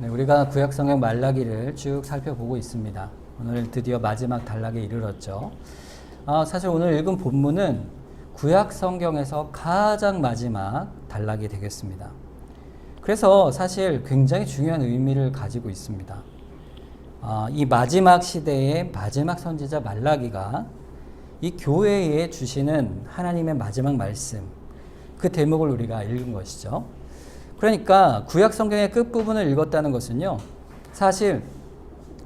네, 우리가 구약성경 말라기를 쭉 살펴보고 있습니다. 오늘 드디어 마지막 단락에 이르렀죠. 사실 오늘 읽은 본문은 구약성경에서 가장 마지막 단락이 되겠습니다. 그래서 사실 굉장히 중요한 의미를 가지고 있습니다. 이 마지막 시대의 마지막 선지자 말라기가 이 교회에 주시는 하나님의 마지막 말씀, 그 대목을 우리가 읽은 것이죠. 그러니까 구약 성경의 끝부분을 읽었다는 것은요, 사실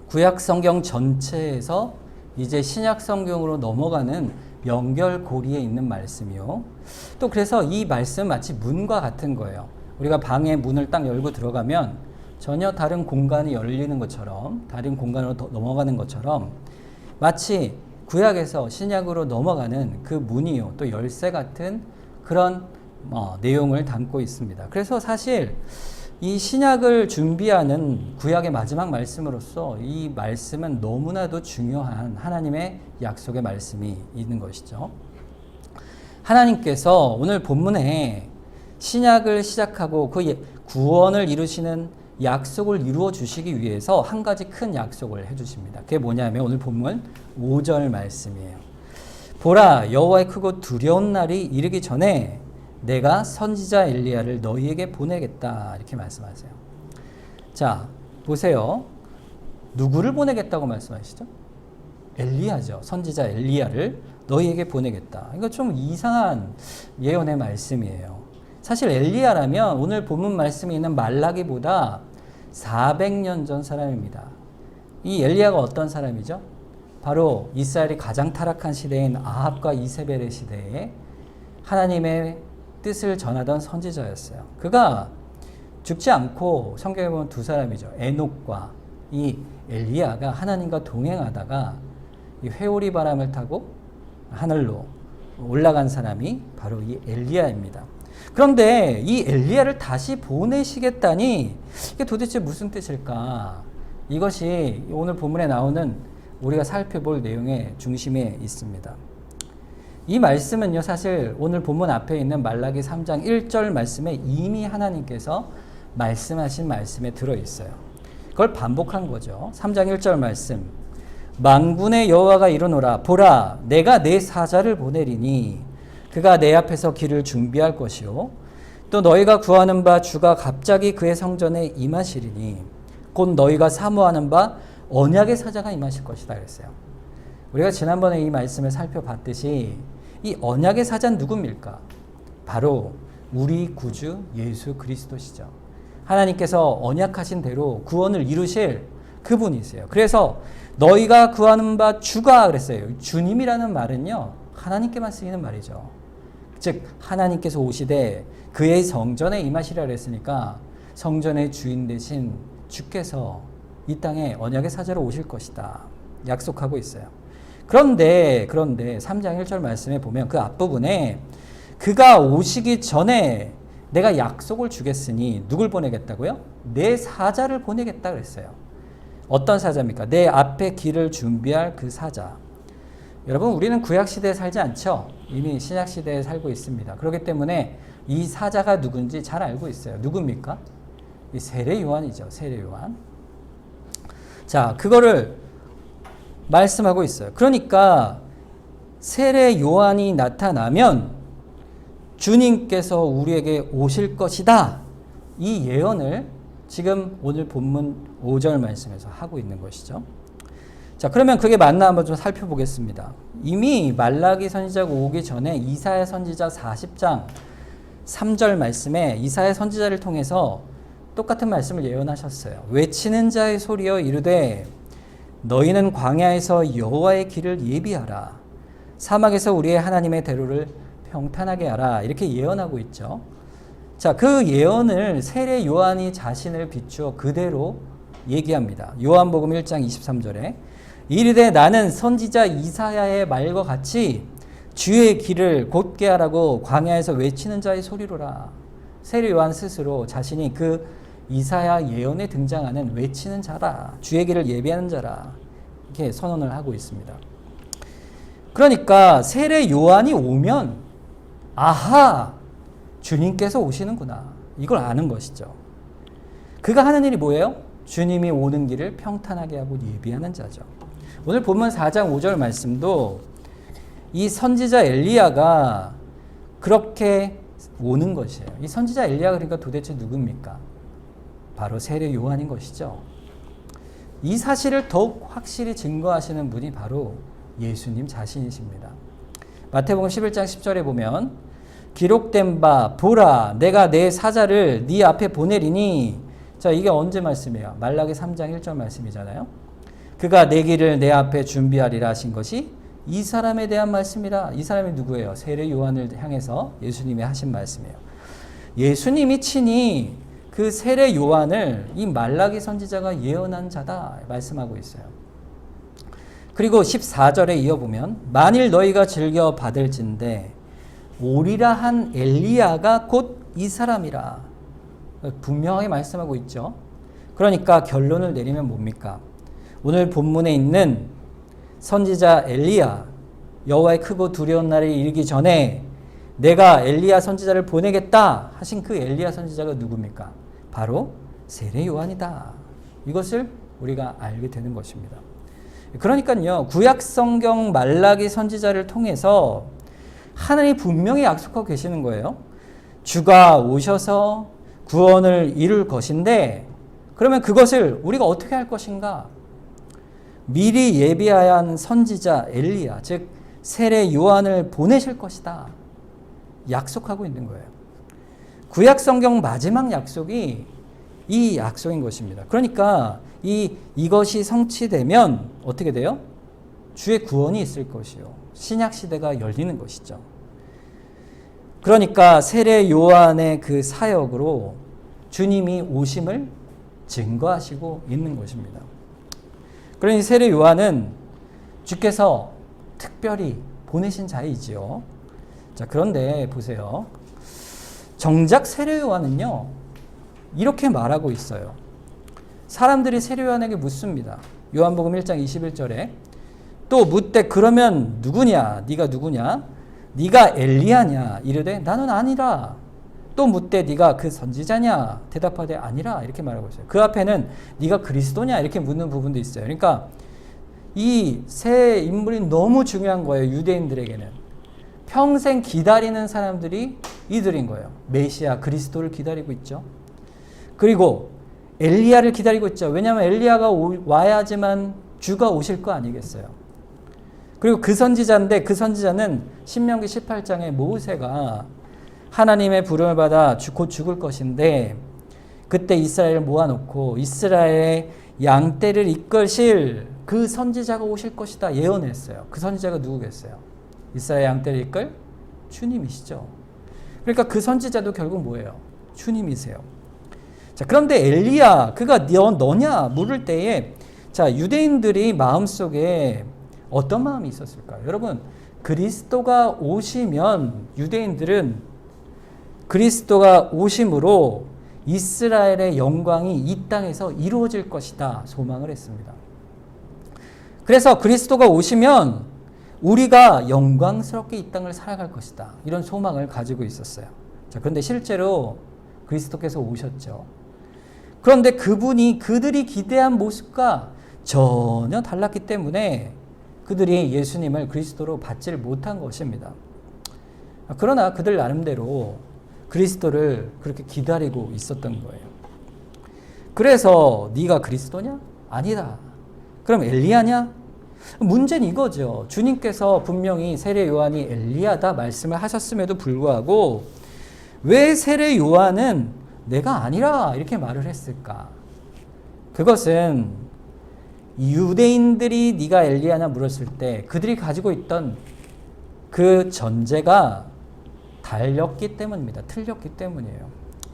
구약 성경 전체에서 이제 신약 성경으로 넘어가는 연결고리에 있는 말씀이요. 또 그래서 이 말씀 마치 문과 같은 거예요. 우리가 방에 문을 딱 열고 들어가면 전혀 다른 공간이 열리는 것처럼, 다른 공간으로 넘어가는 것처럼 마치 구약에서 신약으로 넘어가는 그 문이요, 또 열쇠 같은 그런 내용을 담고 있습니다. 그래서 사실 이 신약을 준비하는 구약의 마지막 말씀으로서 이 말씀은 너무나도 중요한 하나님의 약속의 말씀이 있는 것이죠. 하나님께서 오늘 본문에 신약을 시작하고 그 구원을 이루시는 약속을 이루어 주시기 위해서 한 가지 큰 약속을 해 주십니다. 그게 뭐냐면 오늘 본문 5절 말씀이에요. 보라, 여호와의 크고 두려운 날이 이르기 전에 내가 선지자 엘리야를 너희에게 보내겠다, 이렇게 말씀하세요. 자, 보세요. 누구를 보내겠다고 말씀하시죠? 엘리야죠. 선지자 엘리야를 너희에게 보내겠다. 이거 좀 이상한 예언의 말씀이에요. 사실 엘리야라면 오늘 본문 말씀에 있는 말라기보다 400년 전 사람입니다. 이 엘리야가 어떤 사람이죠? 바로 이스라엘이 가장 타락한 시대인 아합과 이세벨의 시대에 하나님의 뜻을 전하던 선지자였어요. 그가 죽지 않고 성경에 보면 두 사람이죠. 에녹과 이 엘리야가 하나님과 동행하다가 이 회오리 바람을 타고 하늘로 올라간 사람이 바로 이 엘리야입니다. 그런데 이 엘리야를 다시 보내시겠다니 이게 도대체 무슨 뜻일까? 이것이 오늘 본문에 나오는 우리가 살펴볼 내용의 중심에 있습니다. 이 말씀은요, 사실 오늘 본문 앞에 있는 말라기 3장 1절 말씀에 이미 하나님께서 말씀하신 말씀에 들어있어요. 그걸 반복한 거죠. 3장 1절 말씀. 만군의 여호와가 이르노라. 보라, 내가 내 사자를 보내리니 그가 내 앞에서 길을 준비할 것이요. 또 너희가 구하는 바 주가 갑자기 그의 성전에 임하시리니 곧 너희가 사모하는 바 언약의 사자가 임하실 것이다 그랬어요. 우리가 지난번에 이 말씀을 살펴봤듯이 이 언약의 사자는 누굽니까? 바로 우리 구주 예수 그리스도시죠. 하나님께서 언약하신 대로 구원을 이루실 그분이세요. 그래서 너희가 구하는 바 주가 그랬어요. 주님이라는 말은요, 하나님께만 쓰이는 말이죠. 즉 하나님께서 오시되 그의 성전에 임하시라 그랬으니까 성전의 주인 되신 주께서 이 땅에 언약의 사자로 오실 것이다 약속하고 있어요. 그런데 3장 1절 말씀에 보면 그 앞부분에 그가 오시기 전에 내가 약속을 주겠으니 누굴 보내겠다고요? 내 사자를 보내겠다 그랬어요. 어떤 사자입니까? 내 앞에 길을 준비할 그 사자. 여러분, 우리는 구약시대에 살지 않죠? 이미 신약시대에 살고 있습니다. 그렇기 때문에 이 사자가 누군지 잘 알고 있어요. 누굽니까? 이 세례 요한이죠. 세례 요한. 자, 그거를 말씀하고 있어요. 그러니까 세례 요한이 나타나면 주님께서 우리에게 오실 것이다. 이 예언을 지금 오늘 본문 5절 말씀에서 하고 있는 것이죠. 자, 그러면 그게 맞나 한번 좀 살펴보겠습니다. 이미 말라기 선지자가 오기 전에 이사야 선지자 40장 3절 말씀에 이사야 선지자를 통해서 똑같은 말씀을 예언하셨어요. 외치는 자의 소리여 이르되 너희는 광야에서 여호와의 길을 예비하라. 사막에서 우리의 하나님의 대로를 평탄하게 하라. 이렇게 예언하고 있죠. 자, 그 예언을 세례 요한이 자신을 비추어 그대로 얘기합니다. 요한복음 1장 23절에 이르되 나는 선지자 이사야의 말과 같이 주의 길을 곧게 하라고 광야에서 외치는 자의 소리로라. 세례 요한 스스로 자신이 그 이사야 예언에 등장하는 외치는 자라, 주의 길을 예비하는 자라, 이렇게 선언을 하고 있습니다. 그러니까 세례 요한이 오면 아하, 주님께서 오시는구나, 이걸 아는 것이죠. 그가 하는 일이 뭐예요? 주님이 오는 길을 평탄하게 하고 예비하는 자죠. 오늘 본문 4장 5절 말씀도 이 선지자 엘리야가 그렇게 오는 것이에요. 이 선지자 엘리야가 그러니까 도대체 누굽니까? 바로 세례 요한인 것이죠. 이 사실을 더욱 확실히 증거하시는 분이 바로 예수님 자신이십니다. 마태복음 11장 10절에 보면 기록된 바 보라 내가 내 사자를 네 앞에 보내리니, 자 이게 언제 말씀이에요? 말라기 3장 1절 말씀이잖아요. 그가 내 길을 내 앞에 준비하리라 하신 것이 이 사람에 대한 말씀이라. 이 사람이 누구예요? 세례 요한을 향해서 예수님이 하신 말씀이에요. 예수님이 친히 그 세례 요한을 이 말라기 선지자가 예언한 자다 말씀하고 있어요. 그리고 14절에 이어보면 만일 너희가 즐겨 받을진대 오리라 한 엘리야가 곧 이 사람이라 분명하게 말씀하고 있죠. 그러니까 결론을 내리면 뭡니까? 오늘 본문에 있는 선지자 엘리야, 여호와의 크고 두려운 날이 이르기 전에 내가 엘리야 선지자를 보내겠다 하신 그 엘리야 선지자가 누굽니까? 바로 세례 요한이다. 이것을 우리가 알게 되는 것입니다. 그러니까요, 구약 성경 말라기 선지자를 통해서 하나님이 분명히 약속하고 계시는 거예요. 주가 오셔서 구원을 이룰 것인데, 그러면 그것을 우리가 어떻게 할 것인가? 미리 예비한 선지자 엘리야, 즉 세례 요한을 보내실 것이다 약속하고 있는 거예요. 구약 성경 마지막 약속이 이 약속인 것입니다. 그러니까 이것이 성취되면 어떻게 돼요? 주의 구원이 있을 것이요, 신약 시대가 열리는 것이죠. 그러니까 세례 요한의 그 사역으로 주님이 오심을 증거하시고 있는 것입니다. 그러니 세례 요한은 주께서 특별히 보내신 자이지요. 자, 그런데 보세요. 정작 세례 요한은요, 이렇게 말하고 있어요. 사람들이 세례 요한에게 묻습니다. 요한복음 1장 21절에 또 묻되 그러면 누구냐? 네가 누구냐? 네가 엘리야냐? 이르되 나는 아니라. 또 묻되 네가 그 선지자냐? 대답하되 아니라. 이렇게 말하고 있어요. 그 앞에는 네가 그리스도냐? 이렇게 묻는 부분도 있어요. 그러니까 이 세 인물이 너무 중요한 거예요. 유대인들에게는. 평생 기다리는 사람들이 이들인 거예요. 메시아 그리스도를 기다리고 있죠. 그리고 엘리야를 기다리고 있죠. 왜냐하면 엘리야가 와야지만 주가 오실 거 아니겠어요. 그리고 그 선지자인데 그 선지자는 신명기 18장에 모세가 하나님의 부름을 받아 곧 죽을 것인데 그때 이스라엘을 모아놓고 이스라엘의 양떼를 이끌실 그 선지자가 오실 것이다 예언했어요. 그 선지자가 누구겠어요? 이스라엘 양떼를 이끌 주님이시죠. 그러니까 그 선지자도 결국 뭐예요? 주님이세요. 자, 그런데 엘리야 그가 너냐 물을 때에 자, 유대인들이 마음속에 어떤 마음이 있었을까요? 여러분, 그리스도가 오시면 유대인들은 그리스도가 오심으로 이스라엘의 영광이 이 땅에서 이루어질 것이다 소망을 했습니다. 그래서 그리스도가 오시면 우리가 영광스럽게 이 땅을 살아갈 것이다 이런 소망을 가지고 있었어요. 자, 그런데 실제로 그리스도께서 오셨죠. 그런데 그분이 그들이 기대한 모습과 전혀 달랐기 때문에 그들이 예수님을 그리스도로 받지를 못한 것입니다. 그러나 그들 나름대로 그리스도를 그렇게 기다리고 있었던 거예요. 그래서 네가 그리스도냐? 아니다. 그럼 엘리야냐? 문제는 이거죠. 주님께서 분명히 세례 요한이 엘리야다 말씀을 하셨음에도 불구하고 왜 세례 요한은 내가 아니라 이렇게 말을 했을까? 그것은 유대인들이 네가 엘리야냐 물었을 때 그들이 가지고 있던 그 전제가 달렸기 때문입니다. 틀렸기 때문이에요.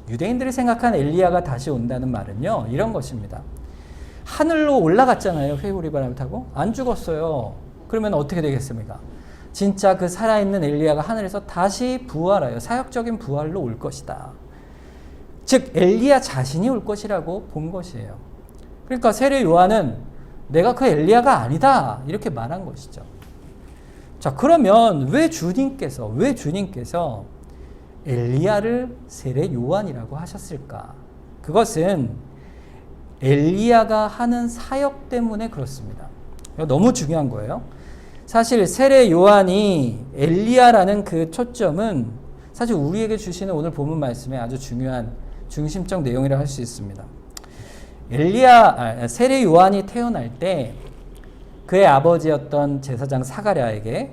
유대인들이 생각한 엘리야가 다시 온다는 말은요, 이런 것입니다. 하늘로 올라갔잖아요. 회오리 바람을 타고. 안 죽었어요. 그러면 어떻게 되겠습니까? 진짜 그 살아있는 엘리야가 하늘에서 다시 부활하여 사역적인 부활로 올 것이다. 즉 엘리야 자신이 올 것이라고 본 것이에요. 그러니까 세례 요한은 내가 그 엘리야가 아니다 이렇게 말한 것이죠. 자, 그러면 왜 주님께서 엘리야를 세례 요한이라고 하셨을까? 그것은 엘리야가 하는 사역 때문에 그렇습니다. 이거 너무 중요한 거예요. 사실 세례 요한이 엘리야라는 그 초점은 사실 우리에게 주시는 오늘 본문 말씀의 아주 중요한 중심적 내용이라 할 수 있습니다. 세례 요한이 태어날 때 그의 아버지였던 제사장 사가랴에게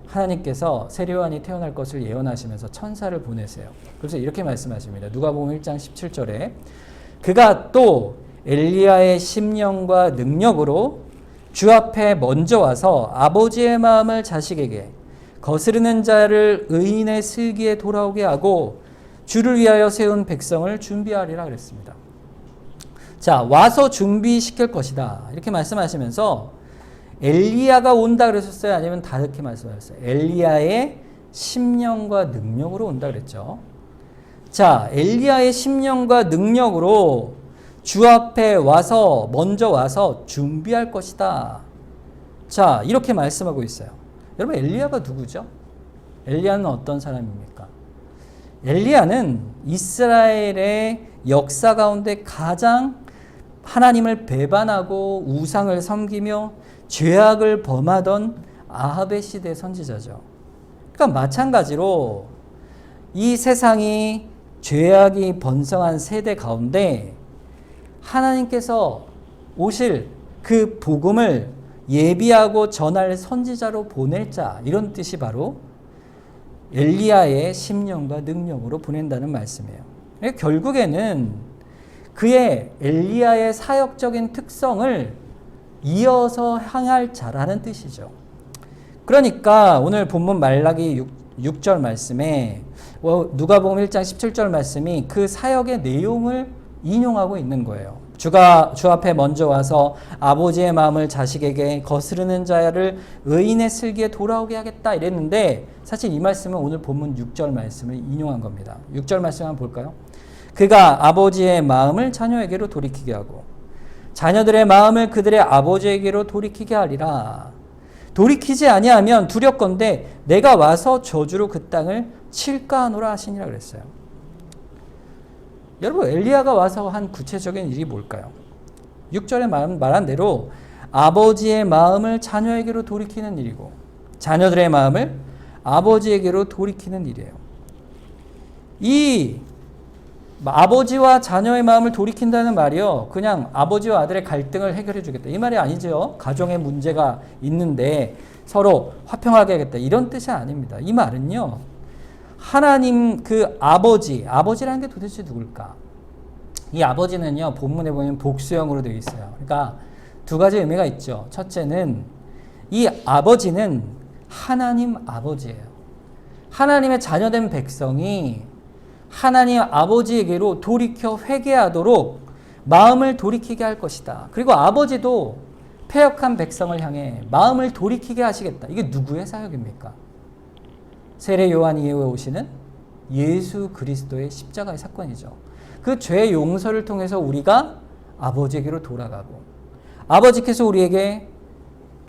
하나님께서 세례 요한이 태어날 것을 예언하시면서 천사를 보내세요. 그래서 이렇게 말씀하십니다. 누가복음 1장 17절에 그가 또 엘리야의 심령과 능력으로 주 앞에 먼저 와서 아버지의 마음을 자식에게 거스르는 자를 의인의 슬기에 돌아오게 하고 주를 위하여 세운 백성을 준비하리라 그랬습니다. 자, 와서 준비시킬 것이다. 이렇게 말씀하시면서 엘리야가 온다 그러셨어요? 아니면 다르게 말씀하셨어요? 엘리야의 심령과 능력으로 온다 그랬죠. 자, 엘리야의 심령과 능력으로 주 앞에 와서 먼저 와서 준비할 것이다. 자, 이렇게 말씀하고 있어요. 여러분, 엘리야가 누구죠? 엘리야는 어떤 사람입니까? 엘리야는 이스라엘의 역사 가운데 가장 하나님을 배반하고 우상을 섬기며 죄악을 범하던 아합의 시대 선지자죠. 그러니까 마찬가지로 이 세상이 죄악이 번성한 세대 가운데 하나님께서 오실 그 복음을 예비하고 전할 선지자로 보낼 자, 이런 뜻이 바로 엘리야의 심령과 능력으로 보낸다는 말씀이에요. 결국에는 그의 엘리야의 사역적인 특성을 이어서 향할 자라는 뜻이죠. 그러니까 오늘 본문 말라기 6절 말씀에 누가복음 1장 17절 말씀이 그 사역의 내용을 인용하고 있는 거예요. 주 앞에 먼저 와서 아버지의 마음을 자식에게 거스르는 자를 의인의 슬기에 돌아오게 하겠다 이랬는데 사실 이 말씀은 오늘 본문 6절 말씀을 인용한 겁니다. 6절 말씀 한번 볼까요? 그가 아버지의 마음을 자녀에게로 돌이키게 하고 자녀들의 마음을 그들의 아버지에게로 돌이키게 하리라. 돌이키지 아니하면 두렵건대 내가 와서 저주로 그 땅을 칠까 하노라 하시니라 그랬어요. 여러분, 엘리야가 와서 한 구체적인 일이 뭘까요? 6절에 말한 대로 아버지의 마음을 자녀에게로 돌이키는 일이고 자녀들의 마음을 아버지에게로 돌이키는 일이에요. 이 아버지와 자녀의 마음을 돌이킨다는 말이요, 그냥 아버지와 아들의 갈등을 해결해 주겠다 이 말이 아니죠. 가정에 문제가 있는데 서로 화평하게 하겠다 이런 뜻이 아닙니다. 이 말은요, 하나님 그 아버지라는 게 도대체 누굴까? 이 아버지는요, 본문에 보면 복수형으로 되어 있어요. 그러니까 두 가지 의미가 있죠. 첫째는 이 아버지는 하나님 아버지예요. 하나님의 자녀된 백성이 하나님 아버지에게로 돌이켜 회개하도록 마음을 돌이키게 할 것이다. 그리고 아버지도 패역한 백성을 향해 마음을 돌이키게 하시겠다. 이게 누구의 사역입니까? 세례 요한 이후에 오시는 예수 그리스도의 십자가의 사건이죠. 그 죄 용서를 통해서 우리가 아버지에게로 돌아가고 아버지께서 우리에게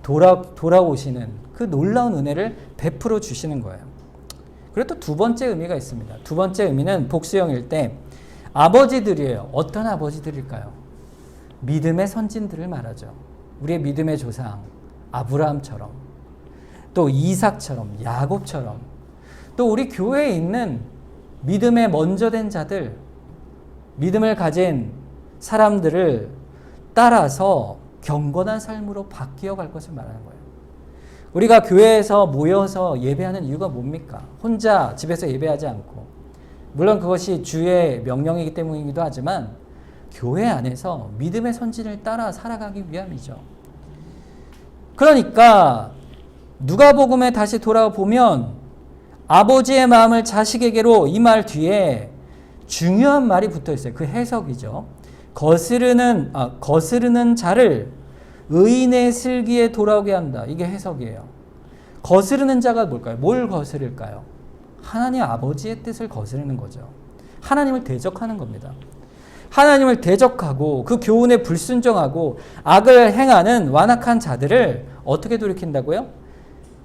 돌아오시는 그 놀라운 은혜를 베풀어 주시는 거예요. 그리고 또 두 번째 의미가 있습니다. 두 번째 의미는 복수형일 때 아버지들이에요. 어떤 아버지들일까요? 믿음의 선진들을 말하죠. 우리의 믿음의 조상 아브라함처럼, 또 이삭처럼, 야곱처럼, 또 우리 교회에 있는 믿음에 먼저 된 자들, 믿음을 가진 사람들을 따라서 경건한 삶으로 바뀌어 갈 것을 말하는 거예요. 우리가 교회에서 모여서 예배하는 이유가 뭡니까? 혼자 집에서 예배하지 않고, 물론 그것이 주의 명령이기 때문이기도 하지만 교회 안에서 믿음의 선진을 따라 살아가기 위함이죠. 그러니까 누가복음에 다시 돌아보면 아버지의 마음을 자식에게로 이 말 뒤에 중요한 말이 붙어 있어요. 그 해석이죠. 거스르는 자를 의인의 슬기에 돌아오게 한다. 이게 해석이에요. 거스르는 자가 뭘까요? 뭘 거스를까요? 하나님 아버지의 뜻을 거스르는 거죠. 하나님을 대적하는 겁니다. 하나님을 대적하고 그 교훈에 불순종하고 악을 행하는 완악한 자들을 어떻게 돌이킨다고요?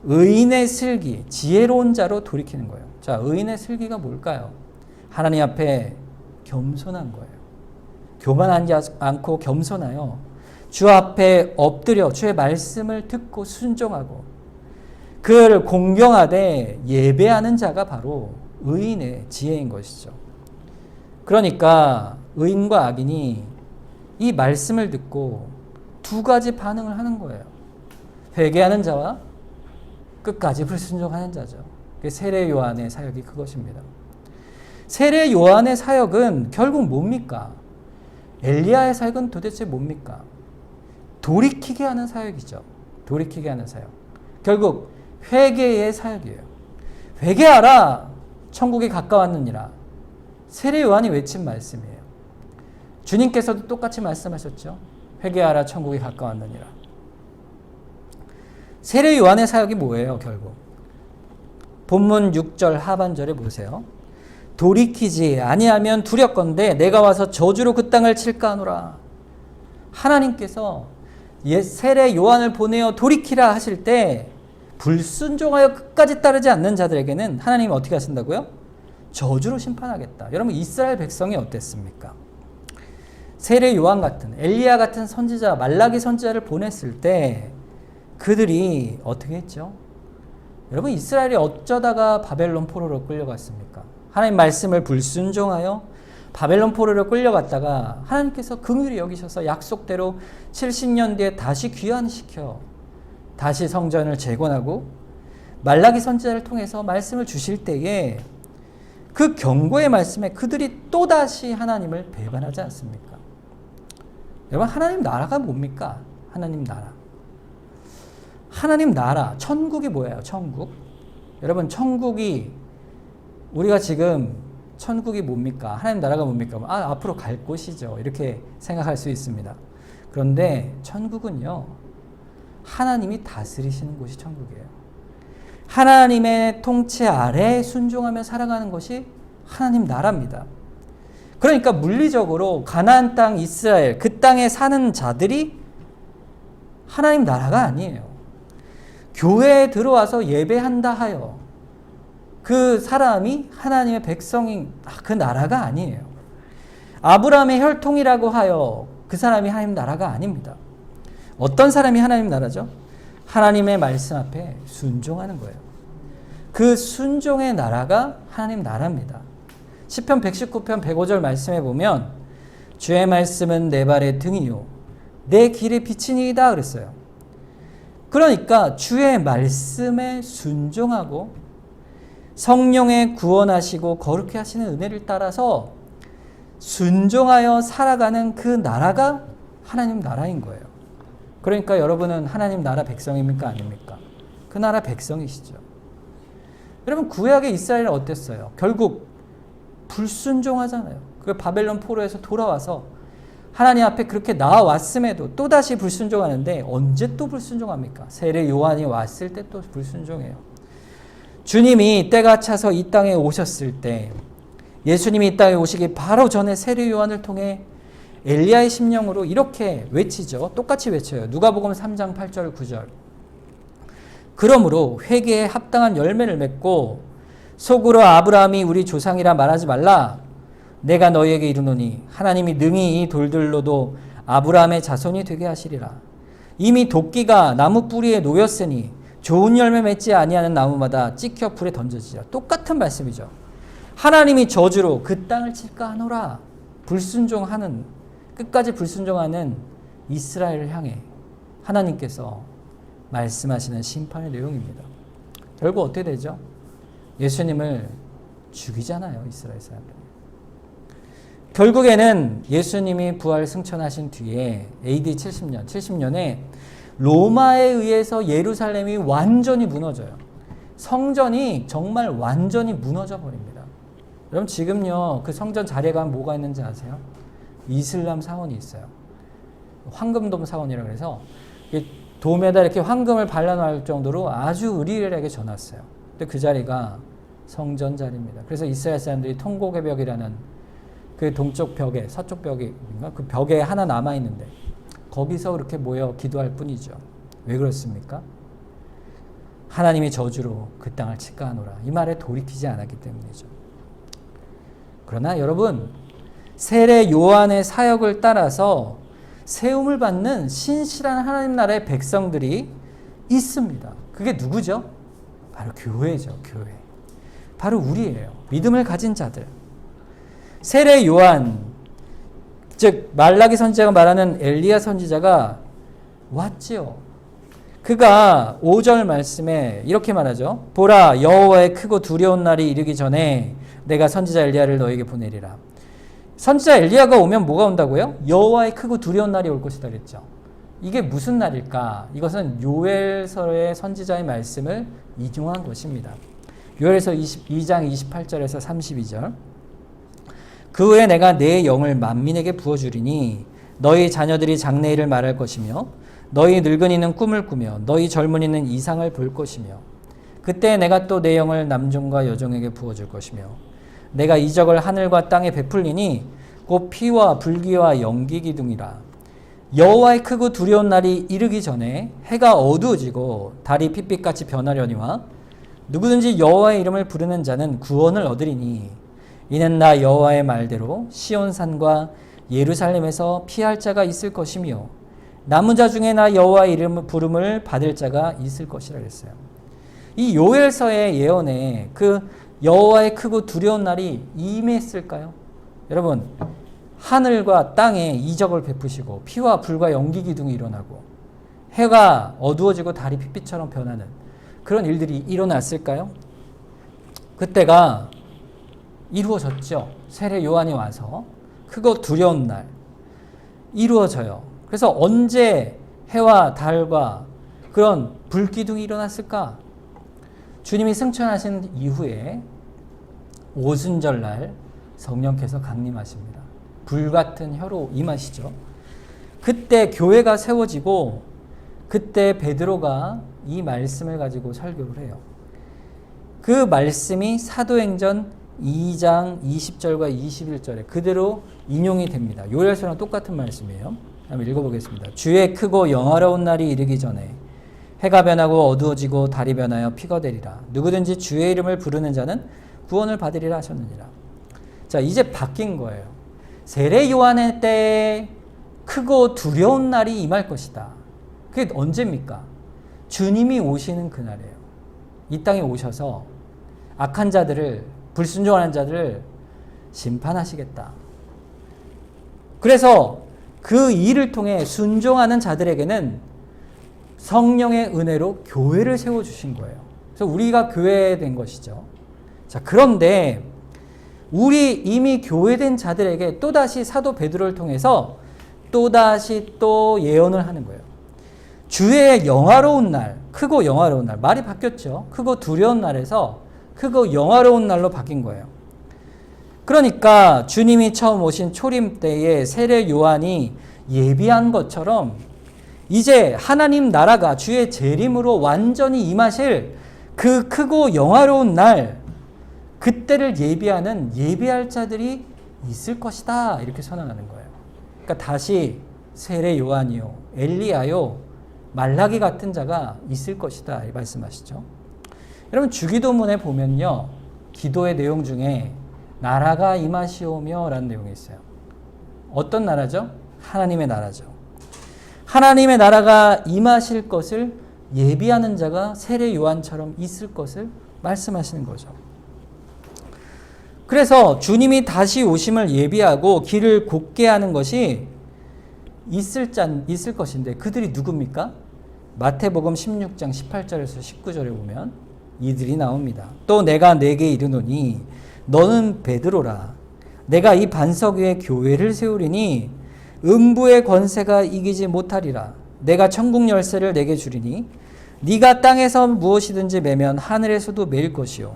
의인의 슬기, 지혜로운 자로 돌이키는 거예요. 자, 의인의 슬기가 뭘까요? 하나님 앞에 겸손한 거예요. 교만하지 않고 겸손하여 주 앞에 엎드려 주의 말씀을 듣고 순종하고 그를 공경하되 예배하는 자가 바로 의인의 지혜인 것이죠. 그러니까 의인과 악인이 이 말씀을 듣고 두 가지 반응을 하는 거예요. 회개하는 자와 끝까지 불순종하는 자죠. 세례 요한의 사역이 그것입니다. 세례 요한의 사역은 결국 뭡니까? 엘리야의 사역은 도대체 뭡니까? 돌이키게 하는 사역이죠. 돌이키게 하는 사역. 결국 회개의 사역이에요. 회개하라, 천국이 가까웠느니라. 세례 요한이 외친 말씀이에요. 주님께서도 똑같이 말씀하셨죠. 회개하라, 천국이 가까웠느니라. 세례 요한의 사역이 뭐예요, 결국? 본문 6절 하반절에 보세요. 돌이키지 아니하면 두렵건대 내가 와서 저주로 그 땅을 칠까 하노라. 하나님께서 세례 요한을 보내어 돌이키라 하실 때 불순종하여 끝까지 따르지 않는 자들에게는 하나님이 어떻게 하신다고요? 저주로 심판하겠다. 여러분, 이스라엘 백성이 어땠습니까? 세례 요한 같은, 엘리야 같은 선지자, 말라기 선지자를 보냈을 때 그들이 어떻게 했죠? 여러분, 이스라엘이 어쩌다가 바벨론 포로로 끌려갔습니까? 하나님 말씀을 불순종하여 바벨론 포로로 끌려갔다가 하나님께서 긍휼히 여기셔서 약속대로 70년 뒤에 다시 귀환시켜 다시 성전을 재건하고 말라기 선지자를 통해서 말씀을 주실 때에 그 경고의 말씀에 그들이 또다시 하나님을 배반하지 않습니까? 여러분, 하나님 나라가 뭡니까? 하나님 나라. 하나님 나라, 천국이 뭐예요? 천국. 여러분, 천국이 우리가 지금 천국이 뭡니까? 하나님 나라가 뭡니까? 앞으로 갈 곳이죠. 이렇게 생각할 수 있습니다. 그런데 천국은요, 하나님이 다스리시는 곳이 천국이에요. 하나님의 통치 아래 순종하며 살아가는 것이 하나님 나라입니다. 그러니까 물리적으로 가나안 땅 이스라엘, 그 땅에 사는 자들이 하나님 나라가 아니에요. 교회에 들어와서 예배한다 하여 그 사람이 하나님의 백성인 그 나라가 아니에요. 아브라함의 혈통이라고 하여 그 사람이 하나님 나라가 아닙니다. 어떤 사람이 하나님 나라죠? 하나님의 말씀 앞에 순종하는 거예요. 그 순종의 나라가 하나님 나라입니다. 시편 119편 105절 말씀에 보면 주의 말씀은 내 발의 등이요 내 길의 빛이니이다 그랬어요. 그러니까 주의 말씀에 순종하고 성령에 구원하시고 거룩히 하시는 은혜를 따라서 순종하여 살아가는 그 나라가 하나님 나라인 거예요. 그러니까 여러분은 하나님 나라 백성입니까? 아닙니까? 그 나라 백성이시죠. 여러분, 구약의 이스라엘은 어땠어요? 결국 불순종하잖아요. 그 바벨론 포로에서 돌아와서 하나님 앞에 그렇게 나와왔음에도 또다시 불순종하는데 언제 또 불순종합니까? 세례 요한이 왔을 때 또 불순종해요. 주님이 때가 차서 이 땅에 오셨을 때 예수님이 이 땅에 오시기 바로 전에 세례 요한을 통해 엘리야의 심령으로 이렇게 외치죠. 똑같이 외쳐요. 누가복음 3장 8절 9절. 그러므로 회개에 합당한 열매를 맺고 속으로 아브라함이 우리 조상이라 말하지 말라. 내가 너희에게 이르노니 하나님이 능히 이 돌들로도 아브라함의 자손이 되게 하시리라. 이미 도끼가 나무 뿌리에 놓였으니 좋은 열매 맺지 아니하는 나무마다 찍혀 불에 던져지리라. 똑같은 말씀이죠. 하나님이 저주로 그 땅을 칠까 하노라. 불순종하는, 끝까지 불순종하는 이스라엘을 향해 하나님께서 말씀하시는 심판의 내용입니다. 결국 어떻게 되죠? 예수님을 죽이잖아요, 이스라엘 사람들이. 결국에는 예수님이 부활 승천하신 뒤에 AD 70년에 로마에 의해서 예루살렘이 완전히 무너져요. 성전이 정말 완전히 무너져 버립니다. 여러분, 지금요, 그 성전 자리에 가면 뭐가 있는지 아세요? 이슬람 사원이 있어요. 황금돔 사원이라고 해서 돔에다 이렇게 황금을 발라놓을 정도로 아주 의리하게 져놨어요. 근데 그 자리가 성전 자리입니다. 그래서 이스라엘 사람들이 통곡의 벽이라는 그 동쪽 벽에, 서쪽 벽인가? 그 벽에 하나 남아있는데 거기서 그렇게 모여 기도할 뿐이죠. 왜 그렇습니까? 하나님이 저주로 그 땅을 칠까 하노라. 이 말에 돌이키지 않았기 때문이죠. 그러나 여러분, 세례 요한의 사역을 따라서 세움을 받는 신실한 하나님 나라의 백성들이 있습니다. 그게 누구죠? 바로 교회죠. 교회. 바로 우리예요. 믿음을 가진 자들. 세례 요한, 즉 말라기 선지자가 말하는 엘리야 선지자가 왔지요. 그가 5절 말씀에 이렇게 말하죠. 보라, 여호와의 크고 두려운 날이 이르기 전에 내가 선지자 엘리야를 너에게 보내리라. 선지자 엘리야가 오면 뭐가 온다고요? 여호와의 크고 두려운 날이 올 것이다 그랬죠. 이게 무슨 날일까? 이것은 요엘서의 선지자의 말씀을 인용한 것입니다. 요엘서 22장 28절에서 32절. 그 후에 내가 내 영을 만민에게 부어주리니 너희 자녀들이 장래일을 말할 것이며 너희 늙은이는 꿈을 꾸며 너희 젊은이는 이상을 볼 것이며 그때 내가 또 내 영을 남종과 여종에게 부어줄 것이며 내가 이적을 하늘과 땅에 베풀리니 곧 피와 불기와 연기 기둥이라. 여호와의 크고 두려운 날이 이르기 전에 해가 어두워지고 달이 핏빛같이 변하려니와 누구든지 여호와의 이름을 부르는 자는 구원을 얻으리니 이는 나 여호와의 말대로 시온산과 예루살렘에서 피할 자가 있을 것이며 남은 자 중에 나 여호와의 이름 부름을 받을 자가 있을 것이라 그랬어요. 이 요엘서의 예언에 그 여호와의 크고 두려운 날이 임했을까요? 여러분, 하늘과 땅에 이적을 베푸시고 피와 불과 연기 기둥이 일어나고 해가 어두워지고 달이 핏빛처럼 변하는 그런 일들이 일어났을까요? 그때가 이루어졌죠. 세례 요한이 와서 크고 두려운 날 이루어져요. 그래서 언제 해와 달과 그런 불기둥이 일어났을까? 주님이 승천하신 이후에 오순절날 성령께서 강림하십니다. 불같은 혀로 임하시죠. 그때 교회가 세워지고 그때 베드로가 이 말씀을 가지고 설교를 해요. 그 말씀이 사도행전 2장 20절과 21절에 그대로 인용이 됩니다. 요엘서랑 똑같은 말씀이에요. 한번 읽어보겠습니다. 주의 크고 영화로운 날이 이르기 전에 해가 변하고 어두워지고 달이 변하여 피가 되리라. 누구든지 주의 이름을 부르는 자는 구원을 받으리라 하셨느니라. 자, 이제 바뀐 거예요. 세례 요한의 때에 크고 두려운 날이 임할 것이다. 그게 언제입니까? 주님이 오시는 그날이에요. 이 땅에 오셔서 악한 자들을, 불순종하는 자들을 심판하시겠다. 그래서 그 일을 통해 순종하는 자들에게는 성령의 은혜로 교회를 세워주신 거예요. 그래서 우리가 교회된 것이죠. 자, 그런데 우리 이미 교회된 자들에게 또다시 사도 베드로를 통해서 또다시 또 예언을 하는 거예요. 주의 영화로운 날, 크고 영화로운 날, 말이 바뀌었죠. 크고 두려운 날에서 크고 영화로운 날로 바뀐 거예요. 그러니까 주님이 처음 오신 초림 때에 세례 요한이 예비한 것처럼 이제 하나님 나라가 주의 재림으로 완전히 임하실 그 크고 영화로운 날, 그때를 예비하는 예비할 자들이 있을 것이다. 이렇게 선언하는 거예요. 그러니까 다시 세례 요한이요, 엘리야요, 말라기 같은 자가 있을 것이다. 이 말씀하시죠. 여러분, 주기도문에 보면요, 기도의 내용 중에 나라가 임하시오며 라는 내용이 있어요. 어떤 나라죠? 하나님의 나라죠. 하나님의 나라가 임하실 것을 예비하는 자가 세례 요한처럼 있을 것을 말씀하시는 거죠. 그래서 주님이 다시 오심을 예비하고 길을 곧게 하는 것이 있을 것인데 그들이 누굽니까? 마태복음 16장 18절에서 19절에 보면 이들이 나옵니다. 또 내가 네게 이르노니 너는 베드로라. 내가 이 반석 위에 교회를 세우리니 음부의 권세가 이기지 못하리라. 내가 천국 열쇠를 내게 주리니 네가 땅에서 무엇이든지 매면 하늘에서도 매일 것이요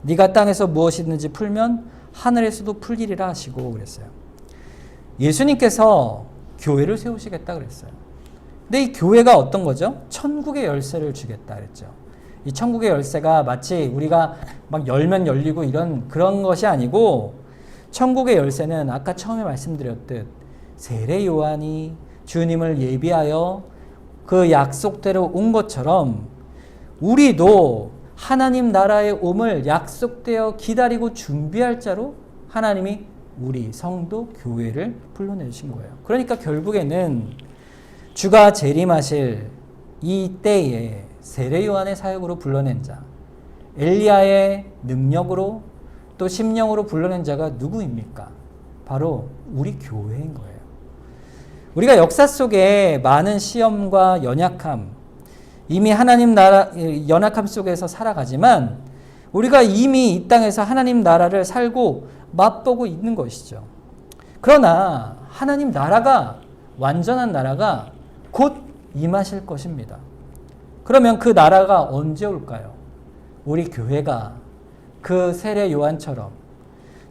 네가 땅에서 무엇이든지 풀면 하늘에서도 풀리리라 하시고 그랬어요. 예수님께서 교회를 세우시겠다 그랬어요. 근데 이 교회가 어떤 거죠? 천국의 열쇠를 주겠다 그랬죠. 이 천국의 열쇠가 마치 우리가 막 열면 열리고 그런 것이 아니고, 천국의 열쇠는 아까 처음에 말씀드렸듯 세례 요한이 주님을 예비하여 그 약속대로 온 것처럼 우리도 하나님 나라의 옴을 약속되어 기다리고 준비할 자로 하나님이 우리 성도 교회를 불러내신 거예요. 그러니까 결국에는 주가 재림하실 이 때에 세례 요한의 사역으로 불러낸 자, 엘리야의 능력으로 또 심령으로 불러낸 자가 누구입니까? 바로 우리 교회인 거예요. 우리가 역사 속에 많은 시험과 연약함, 이미 하나님 나라 연약함 속에서 살아가지만 우리가 이미 이 땅에서 하나님 나라를 살고 맛보고 있는 것이죠. 그러나 하나님 나라가 완전한 나라가 곧 임하실 것입니다. 그러면 그 나라가 언제 올까요? 우리 교회가 그 세례 요한처럼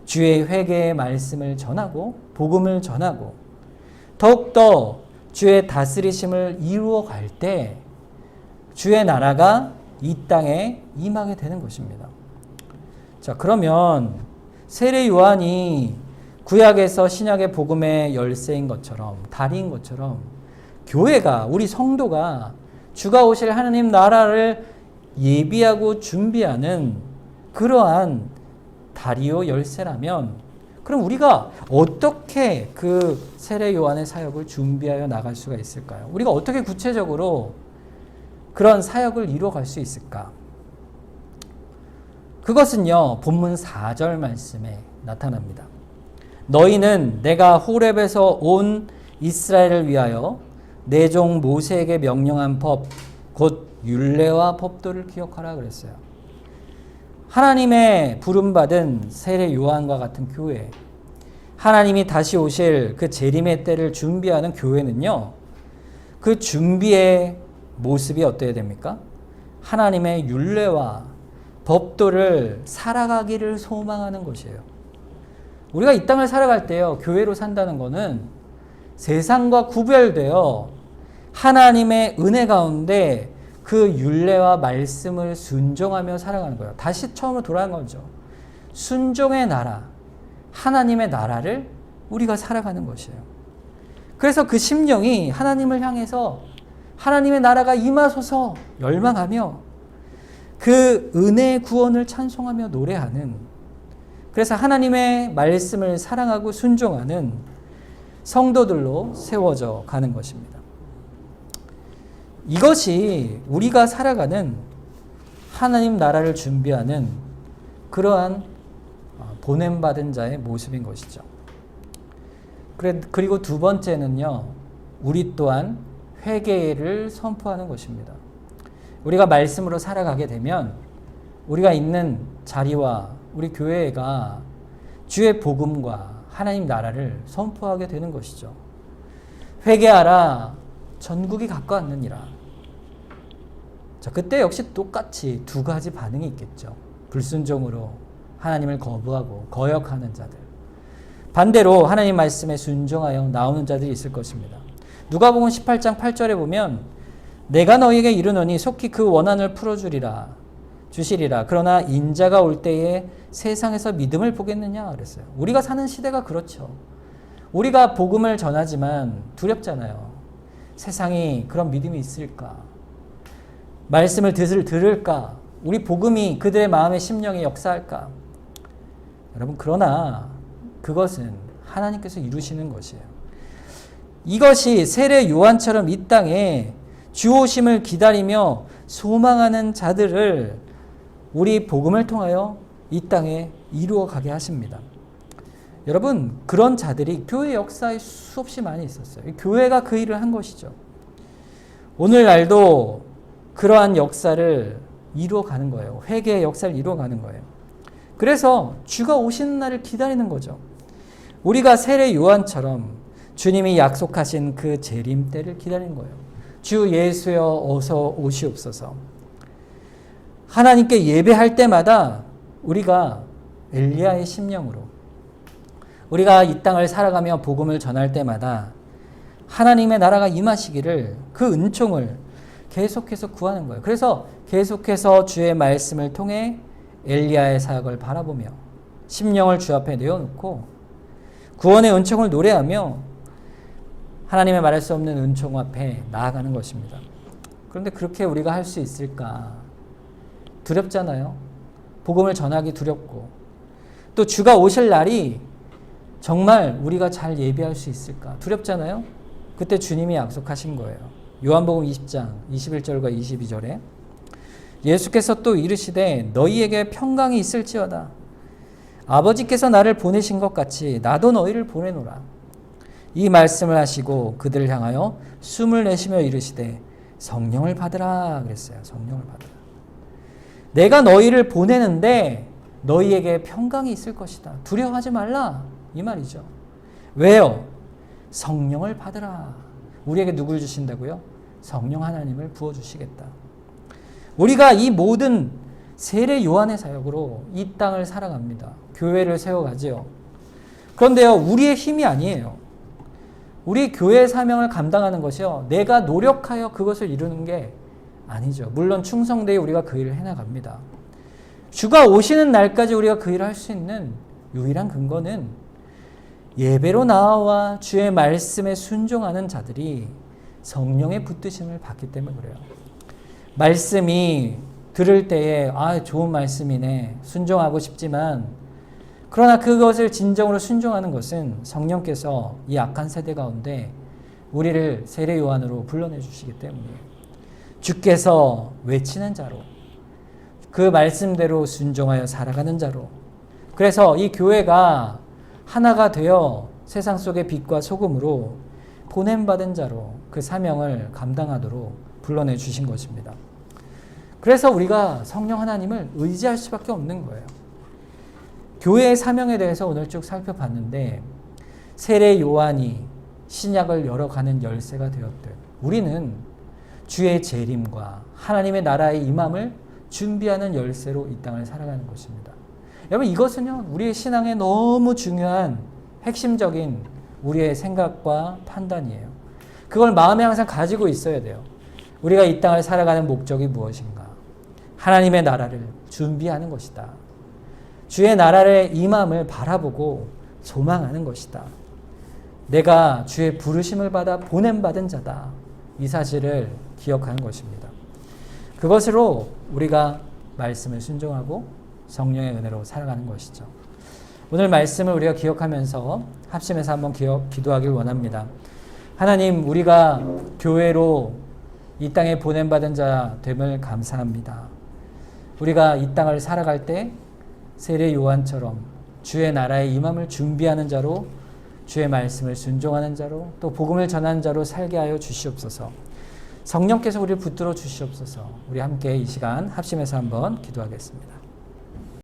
주의 회개의 말씀을 전하고 복음을 전하고 더욱더 주의 다스리심을 이루어 갈 때 주의 나라가 이 땅에 임하게 되는 것입니다. 자, 그러면 세례 요한이 구약에서 신약의 복음의 열쇠인 것처럼 다리인 것처럼 교회가 우리 성도가 주가 오실 하나님 나라를 예비하고 준비하는 그러한 다리요 열쇠라면 그럼 우리가 어떻게 그 세례 요한의 사역을 준비하여 나갈 수가 있을까요? 우리가 어떻게 구체적으로 그런 사역을 이루어갈 수 있을까? 그것은요, 본문 4절 말씀에 나타납니다. 너희는 내가 호렙에서 온 이스라엘을 위하여 내 종 모세에게 명령한 법, 곧 율례와 법도를 기억하라 그랬어요. 하나님의 부름받은 세례 요한과 같은 교회, 하나님이 다시 오실 그 재림의 때를 준비하는 교회는요, 그 준비의 모습이 어때야 됩니까? 하나님의 율례와 법도를 살아가기를 소망하는 것이에요. 우리가 이 땅을 살아갈 때요, 교회로 산다는 것은 세상과 구별되어 하나님의 은혜 가운데 그 율례와 말씀을 순종하며 살아가는 거예요. 다시 처음으로 돌아간 거죠. 순종의 나라, 하나님의 나라를 우리가 살아가는 것이에요. 그래서 그 심령이 하나님을 향해서 하나님의 나라가 임하소서 열망하며 그 은혜의 구원을 찬송하며 노래하는, 그래서 하나님의 말씀을 사랑하고 순종하는 성도들로 세워져 가는 것입니다. 이것이 우리가 살아가는 하나님 나라를 준비하는 그러한 보냄받은 자의 모습인 것이죠. 그리고 두 번째는요, 우리 또한 회개를 선포하는 것입니다. 우리가 말씀으로 살아가게 되면 우리가 있는 자리와 우리 교회가 주의 복음과 하나님 나라를 선포하게 되는 것이죠. 회개하라, 전국이 가까웠느니라. 자, 그때 역시 똑같이 두 가지 반응이 있겠죠. 불순종으로 하나님을 거부하고 거역하는 자들, 반대로 하나님 말씀에 순종하여 나오는 자들이 있을 것입니다. 누가복음 18장 8절에 보면 내가 너희에게 이르노니 속히 그 원한을 주시리라. 그러나 인자가 올 때에 세상에서 믿음을 보겠느냐 그랬어요. 우리가 사는 시대가 그렇죠. 우리가 복음을 전하지만 두렵잖아요. 세상이 그런 믿음이 있을까? 말씀을 들을까? 우리 복음이 그들의 마음의 심령에 역사할까? 여러분, 그러나 그것은 하나님께서 이루시는 것이에요. 이것이 세례 요한처럼 이 땅에 주 오심을 기다리며 소망하는 자들을 우리 복음을 통하여 이 땅에 이루어 가게 하십니다. 여러분, 그런 자들이 교회 역사에 수없이 많이 있었어요. 교회가 그 일을 한 것이죠. 오늘날도 그러한 역사를 이루어 가는 거예요. 회개의 역사를 이루어 가는 거예요. 그래서 주가 오시는 날을 기다리는 거죠. 우리가 세례 요한처럼 주님이 약속하신 그 재림 때를 기다리는 거예요. 주 예수여 어서 오시옵소서. 하나님께 예배할 때마다 우리가 엘리야의 심령으로, 우리가 이 땅을 살아가며 복음을 전할 때마다 하나님의 나라가 임하시기를, 그 은총을 계속해서 구하는 거예요. 그래서 계속해서 주의 말씀을 통해 엘리야의 사역을 바라보며 심령을 주 앞에 내어놓고 구원의 은총을 노래하며 하나님의 말할 수 없는 은총 앞에 나아가는 것입니다. 그런데 그렇게 우리가 할 수 있을까? 두렵잖아요. 복음을 전하기 두렵고, 또 주가 오실 날이 정말 우리가 잘 예비할 수 있을까? 두렵잖아요? 그때 주님이 약속하신 거예요. 요한복음 20장 21절과 22절에 예수께서 또 이르시되 너희에게 평강이 있을지어다. 아버지께서 나를 보내신 것 같이 나도 너희를 보내노라. 이 말씀을 하시고 그들을 향하여 숨을 내쉬며 이르시되 성령을 받으라 그랬어요. 성령을 받으라. 내가 너희를 보내는데 너희에게 평강이 있을 것이다. 두려워하지 말라. 이 말이죠. 왜요? 성령을 받으라. 우리에게 누굴 주신다고요? 성령 하나님을 부어주시겠다. 우리가 이 모든 세례 요한의 사역으로 이 땅을 살아갑니다. 교회를 세워가지요. 그런데요, 우리의 힘이 아니에요. 우리 교회의 사명을 감당하는 것이요, 내가 노력하여 그것을 이루는 게 아니죠. 물론 충성되이 우리가 그 일을 해나갑니다. 주가 오시는 날까지 우리가 그 일을 할 수 있는 유일한 근거는 예배로 나와 주의 말씀에 순종하는 자들이 성령의 붙드심을 받기 때문에 그래요. 말씀이 들을 때에 좋은 말씀이네 순종하고 싶지만, 그러나 그것을 진정으로 순종하는 것은 성령께서 이 악한 세대 가운데 우리를 세례 요한으로 불러내 주시기 때문이에요. 주께서 외치는 자로, 그 말씀대로 순종하여 살아가는 자로, 그래서 이 교회가 하나가 되어 세상 속의 빛과 소금으로 보냄받은 자로 그 사명을 감당하도록 불러내 주신 것입니다. 그래서 우리가 성령 하나님을 의지할 수밖에 없는 거예요. 교회의 사명에 대해서 오늘 쭉 살펴봤는데, 세례 요한이 신약을 열어가는 열쇠가 되었듯 우리는 주의 재림과 하나님의 나라의 임함을 준비하는 열쇠로 이 땅을 살아가는 것입니다. 여러분, 이것은요, 우리의 신앙에 너무 중요한 핵심적인 우리의 생각과 판단이에요. 그걸 마음에 항상 가지고 있어야 돼요. 우리가 이 땅을 살아가는 목적이 무엇인가? 하나님의 나라를 준비하는 것이다. 주의 나라의 임함을 바라보고 소망하는 것이다. 내가 주의 부르심을 받아 보냄받은 자다. 이 사실을 기억하는 것입니다. 그것으로 우리가 말씀을 순종하고 성령의 은혜로 살아가는 것이죠. 오늘 말씀을 우리가 기억하면서 합심해서 한번 기도하길 원합니다. 하나님, 우리가 교회로 이 땅에 보냄받은 자 됨을 감사합니다. 우리가 이 땅을 살아갈 때 세례 요한처럼 주의 나라의 임함을 준비하는 자로, 주의 말씀을 순종하는 자로, 또 복음을 전하는 자로 살게 하여 주시옵소서. 성령께서 우리를 붙들어 주시옵소서. 우리 함께 이 시간 합심해서 한번 기도하겠습니다.